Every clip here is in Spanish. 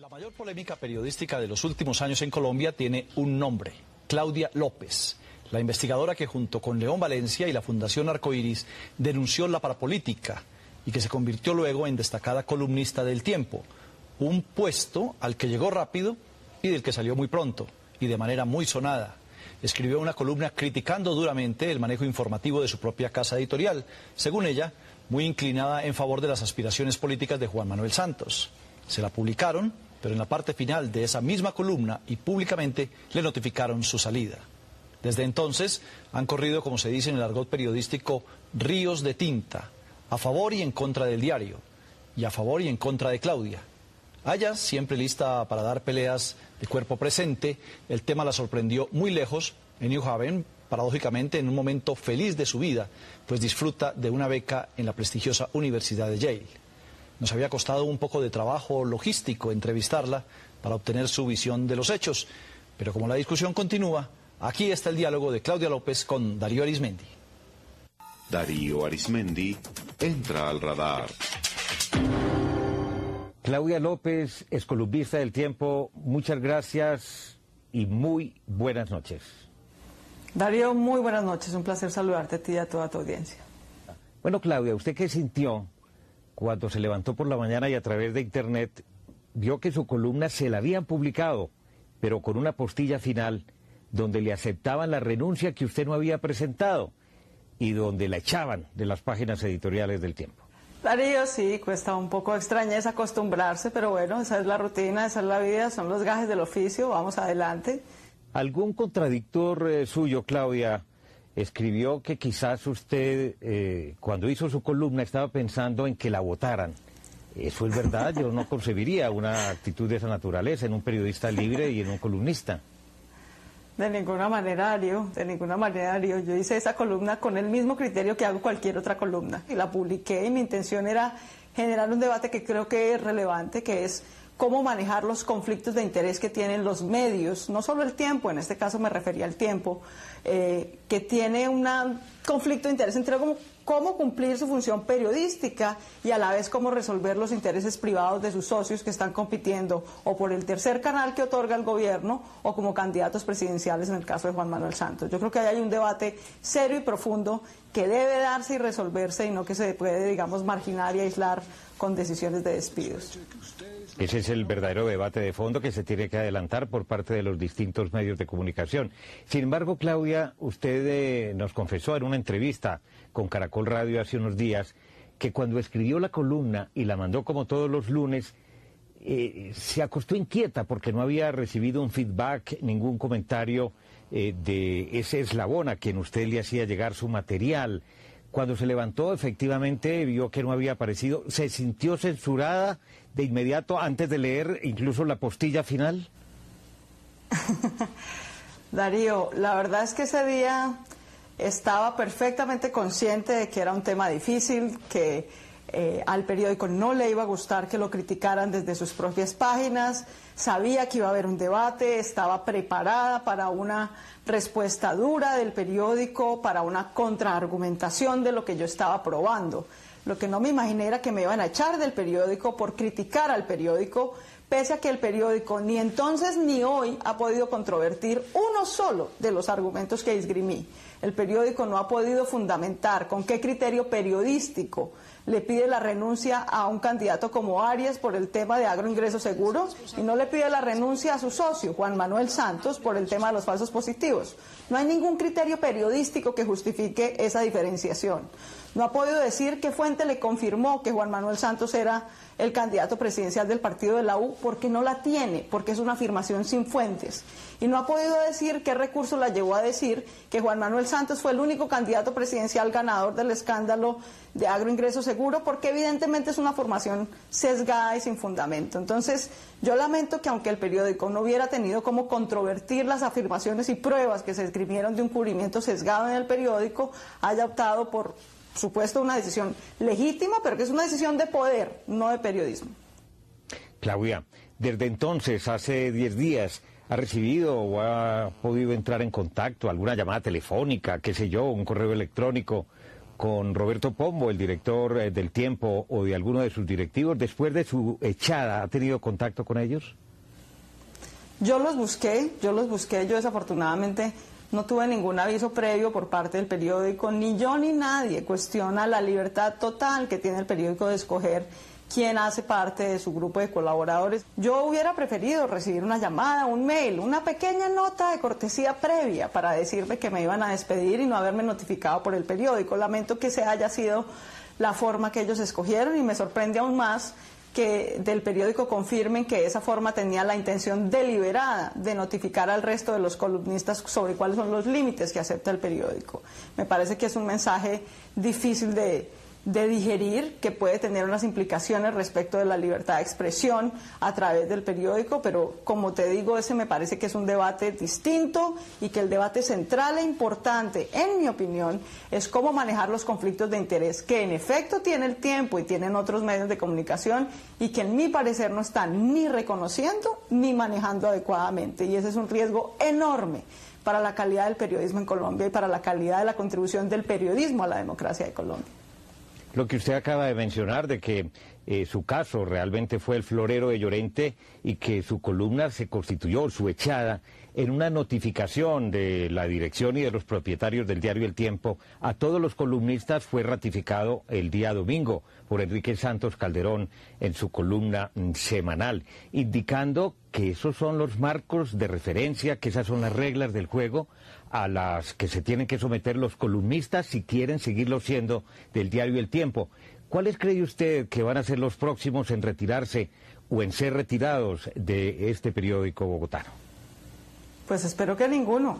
La mayor polémica periodística de los últimos años en Colombia tiene un nombre: Claudia López, la investigadora que junto con León Valencia y la Fundación Arcoiris denunció la parapolítica y que se convirtió luego en destacada columnista del Tiempo, un puesto al que llegó rápido y del que salió muy pronto y de manera muy sonada. Escribió una columna criticando duramente el manejo informativo de su propia casa editorial, según ella, muy inclinada en favor de las aspiraciones políticas de Juan Manuel Santos. Se la publicaron, pero en la parte final de esa misma columna y públicamente le notificaron su salida. Desde entonces han corrido, como se dice en el argot periodístico, ríos de tinta, a favor y en contra del diario, y a favor y en contra de Claudia. A ella, siempre lista para dar peleas de cuerpo presente, el tema la sorprendió muy lejos, en New Haven, paradójicamente en un momento feliz de su vida, pues disfruta de una beca en la prestigiosa Universidad de Yale. Nos había costado un poco de trabajo logístico entrevistarla para obtener su visión de los hechos, pero como la discusión continúa, aquí está el diálogo de Claudia López con Darío Arismendi. Darío Arismendi entra al radar. Claudia López, excolumnista del Tiempo, muchas gracias y muy buenas noches. Darío, muy buenas noches, un placer saludarte a ti y a toda tu audiencia. Bueno, Claudia, ¿usted qué sintió cuando se levantó por la mañana y a través de internet vio que su columna se la habían publicado, pero con una postilla final donde le aceptaban la renuncia que usted no había presentado y donde la echaban de las páginas editoriales del Tiempo? Darío, sí, cuesta un poco extrañez acostumbrarse, pero bueno, esa es la rutina, esa es la vida, son los gajes del oficio, vamos adelante. ¿¿Algún contradictor suyo, Claudia, escribió que quizás usted, cuando hizo su columna, estaba pensando en que la votaran? ¿Eso es verdad? Yo no concebiría una actitud de esa naturaleza en un periodista libre y en un columnista. De ninguna manera, Darío, de ninguna manera, Darío. Yo hice esa columna con el mismo criterio que hago cualquier otra columna. Y la publiqué y mi intención era generar un debate que creo que es relevante, que es cómo manejar los conflictos de interés que tienen los medios, no solo el Tiempo, en este caso me refería al Tiempo, que tiene un conflicto de interés entre cómo cumplir su función periodística y a la vez cómo resolver los intereses privados de sus socios que están compitiendo o por el tercer canal que otorga el gobierno o como candidatos presidenciales en el caso de Juan Manuel Santos. Yo creo que ahí hay un debate serio y profundo que debe darse y resolverse y no que se puede, digamos, marginar y aislar con decisiones de despidos. Ese es el verdadero debate de fondo que se tiene que adelantar por parte de los distintos medios de comunicación. Sin embargo, Claudia, usted nos confesó en una entrevista con Caracol Radio hace unos días que cuando escribió la columna y la mandó como todos los lunes, se acostó inquieta porque no había recibido un feedback, ningún comentario de ese eslabón a quien usted le hacía llegar su material. Cuando se levantó, efectivamente, vio que no había aparecido. ¿Se sintió censurada de inmediato antes de leer incluso la postilla final? Darío, la verdad es que ese día estaba perfectamente consciente de que era un tema difícil, que al periódico no le iba a gustar que lo criticaran desde sus propias páginas, sabía que iba a haber un debate, estaba preparada para una respuesta dura del periódico, para una contraargumentación de lo que yo estaba probando. Lo que no me imaginé era que me iban a echar del periódico por criticar al periódico, pese a que el periódico ni entonces ni hoy ha podido controvertir uno solo de los argumentos que esgrimí. El periódico no ha podido fundamentar con qué criterio periodístico le pide la renuncia a un candidato como Arias por el tema de agroingreso seguro y no le pide la renuncia a su socio, Juan Manuel Santos, por el tema de los falsos positivos. No hay ningún criterio periodístico que justifique esa diferenciación. No ha podido decir qué fuente le confirmó que Juan Manuel Santos era el candidato presidencial del partido de la U, porque no la tiene, porque es una afirmación sin fuentes. Y no ha podido decir qué recurso la llevó a decir que Juan Manuel Santos fue el único candidato presidencial ganador del escándalo de agroingreso seguro, porque evidentemente es una formación sesgada y sin fundamento. Entonces, yo lamento que aunque el periódico no hubiera tenido cómo controvertir las afirmaciones y pruebas que se escribieron de un cubrimiento sesgado en el periódico, haya optado por supuesto una decisión legítima, pero que es una decisión de poder, no de periodismo. Claudia, desde entonces, hace 10 días, ¿ha recibido o ha podido entrar en contacto, alguna llamada telefónica, qué sé yo, un correo electrónico, con Roberto Pombo, el director del Tiempo, o de alguno de sus directivos, después de su echada? ¿Ha tenido contacto con ellos? Yo los busqué, yo desafortunadamente no tuve ningún aviso previo por parte del periódico, ni yo ni nadie cuestiona la libertad total que tiene el periódico de escoger quién hace parte de su grupo de colaboradores. Yo hubiera preferido recibir una llamada, un mail, una pequeña nota de cortesía previa para decirme que me iban a despedir y no haberme notificado por el periódico. Lamento que esa haya sido la forma que ellos escogieron y me sorprende aún más que del periódico confirmen que esa forma tenía la intención deliberada de notificar al resto de los columnistas sobre cuáles son los límites que acepta el periódico. Me parece que es un mensaje difícil de digerir, que puede tener unas implicaciones respecto de la libertad de expresión a través del periódico, pero como te digo, ese me parece que es un debate distinto y que el debate central e importante, en mi opinión, es cómo manejar los conflictos de interés que en efecto tiene el Tiempo y tienen otros medios de comunicación y que en mi parecer no están ni reconociendo ni manejando adecuadamente, y ese es un riesgo enorme para la calidad del periodismo en Colombia y para la calidad de la contribución del periodismo a la democracia de Colombia. Lo que usted acaba de mencionar, de que su caso realmente fue el florero de Llorente y que su columna se constituyó, su echada, en una notificación de la dirección y de los propietarios del diario El Tiempo a todos los columnistas, fue ratificado el día domingo por Enrique Santos Calderón en su columna semanal, indicando que esos son los marcos de referencia, que esas son las reglas del juego a las que se tienen que someter los columnistas si quieren seguirlo siendo del diario El Tiempo. ¿Cuáles cree usted que van a ser los próximos en retirarse o en ser retirados de este periódico bogotano? Pues espero que ninguno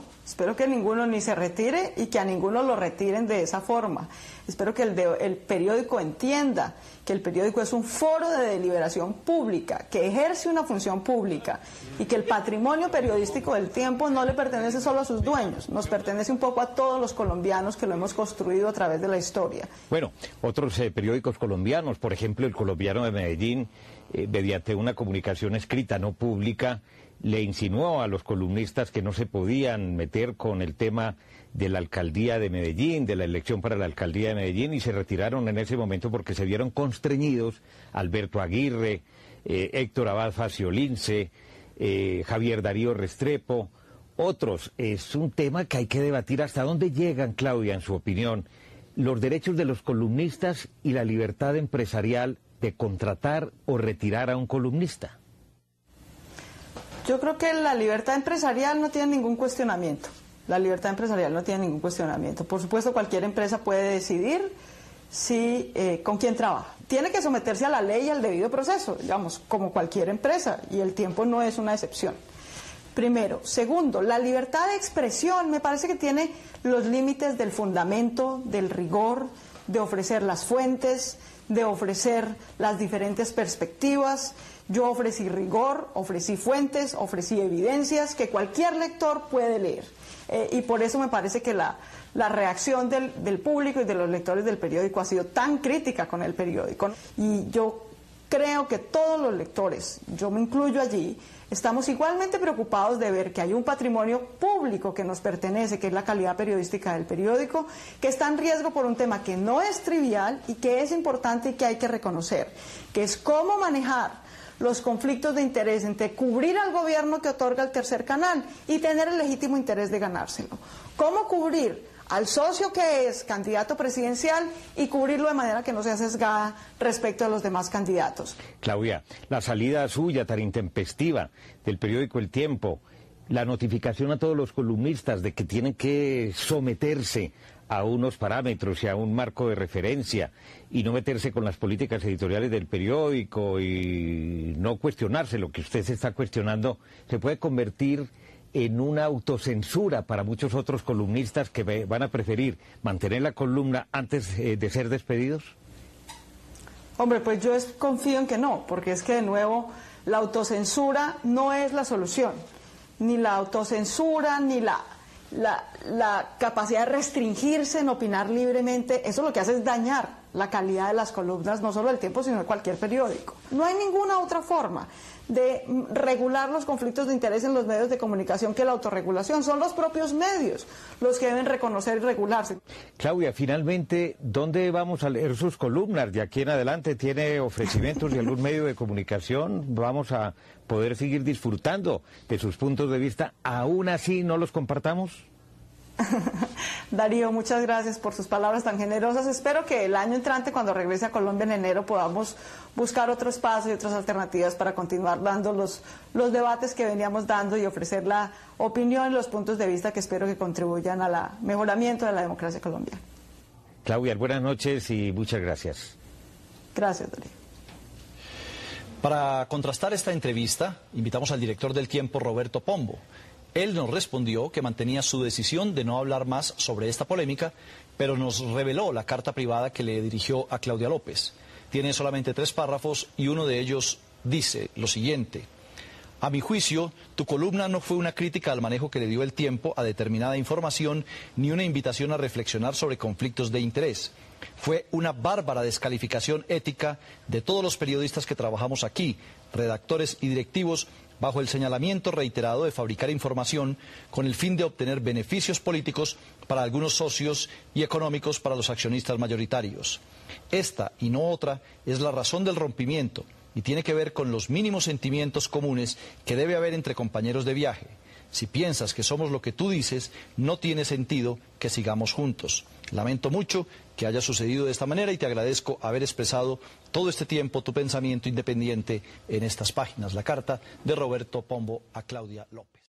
ni se retire y que a ninguno lo retiren de esa forma. Espero que el periódico entienda que el periódico es un foro de deliberación pública, que ejerce una función pública y que el patrimonio periodístico del Tiempo no le pertenece solo a sus dueños, nos pertenece un poco a todos los colombianos que lo hemos construido a través de la historia. Bueno, otros periódicos colombianos, por ejemplo el Colombiano de Medellín, mediante una comunicación escrita no pública, le insinuó a los columnistas que no se podían meter con el tema de la alcaldía de Medellín, de la elección para la alcaldía de Medellín, y se retiraron en ese momento porque se vieron constreñidos Alberto Aguirre, Héctor Abad Faciolince, Javier Darío Restrepo, otros. Es un tema que hay que debatir hasta dónde llegan, Claudia, en su opinión, los derechos de los columnistas y la libertad empresarial de contratar o retirar a un columnista. Yo creo que la libertad empresarial no tiene ningún cuestionamiento. La libertad empresarial no tiene ningún cuestionamiento. Por supuesto, cualquier empresa puede decidir con quién trabaja. Tiene que someterse a la ley y al debido proceso, digamos, como cualquier empresa, y El Tiempo no es una excepción. Primero. Segundo, la libertad de expresión me parece que tiene los límites del fundamento, del rigor, de ofrecer las fuentes, de ofrecer las diferentes perspectivas. Yo ofrecí rigor, ofrecí fuentes, ofrecí evidencias que cualquier lector puede leer. Y por eso me parece que la reacción del público y de los lectores del periódico ha sido tan crítica con el periódico. Y yo creo que todos los lectores, yo me incluyo allí, estamos igualmente preocupados de ver que hay un patrimonio público que nos pertenece, que es la calidad periodística del periódico, que está en riesgo por un tema que no es trivial y que es importante y que hay que reconocer, que es cómo manejar los conflictos de interés entre cubrir al gobierno que otorga el tercer canal y tener el legítimo interés de ganárselo. ¿Cómo cubrir al socio que es candidato presidencial y cubrirlo de manera que no sea sesgada respecto a los demás candidatos? Claudia, la salida suya tan intempestiva del periódico El Tiempo, la notificación a todos los columnistas de que tienen que someterse a unos parámetros y a un marco de referencia y no meterse con las políticas editoriales del periódico y no cuestionarse lo que usted se está cuestionando, se puede convertir en una autocensura para muchos otros columnistas que van a preferir mantener la columna antes de ser despedidos? Hombre, pues yo confío en que no, porque es que de nuevo la autocensura no es la solución, ni la autocensura, ni la capacidad de restringirse en opinar libremente. Eso lo que hace es dañar la calidad de las columnas, no solo del Tiempo, sino de cualquier periódico. No hay ninguna otra forma de regular los conflictos de interés en los medios de comunicación que la autorregulación. Son los propios medios los que deben reconocer y regularse. Claudia, finalmente, ¿dónde vamos a leer sus columnas? De aquí en adelante, ¿tiene ofrecimientos de algún medio de comunicación? ¿Vamos a poder seguir disfrutando de sus puntos de vista, aún así no los compartamos? Darío, muchas gracias por sus palabras tan generosas. Espero que el año entrante, cuando regrese a Colombia en enero, podamos buscar otro espacio y otras alternativas para continuar dando los debates que veníamos dando y ofrecer la opinión y los puntos de vista que espero que contribuyan al mejoramiento de la democracia colombiana. Claudia, buenas noches y muchas gracias. Gracias, Darío. Para contrastar esta entrevista, invitamos al director del Tiempo, Roberto Pombo. Él nos respondió que mantenía su decisión de no hablar más sobre esta polémica, pero nos reveló la carta privada que le dirigió a Claudia López. Tiene solamente 3 párrafos y uno de ellos dice lo siguiente: a mi juicio, tu columna no fue una crítica al manejo que le dio el Tiempo a determinada información ni una invitación a reflexionar sobre conflictos de interés. Fue una bárbara descalificación ética de todos los periodistas que trabajamos aquí, redactores y directivos, bajo el señalamiento reiterado de fabricar información con el fin de obtener beneficios políticos para algunos socios y económicos para los accionistas mayoritarios. Esta y no otra es la razón del rompimiento y tiene que ver con los mínimos sentimientos comunes que debe haber entre compañeros de viaje. Si piensas que somos lo que tú dices, no tiene sentido que sigamos juntos. Lamento mucho que haya sucedido de esta manera y te agradezco haber expresado todo este tiempo tu pensamiento independiente en estas páginas. La carta de Roberto Pombo a Claudia López.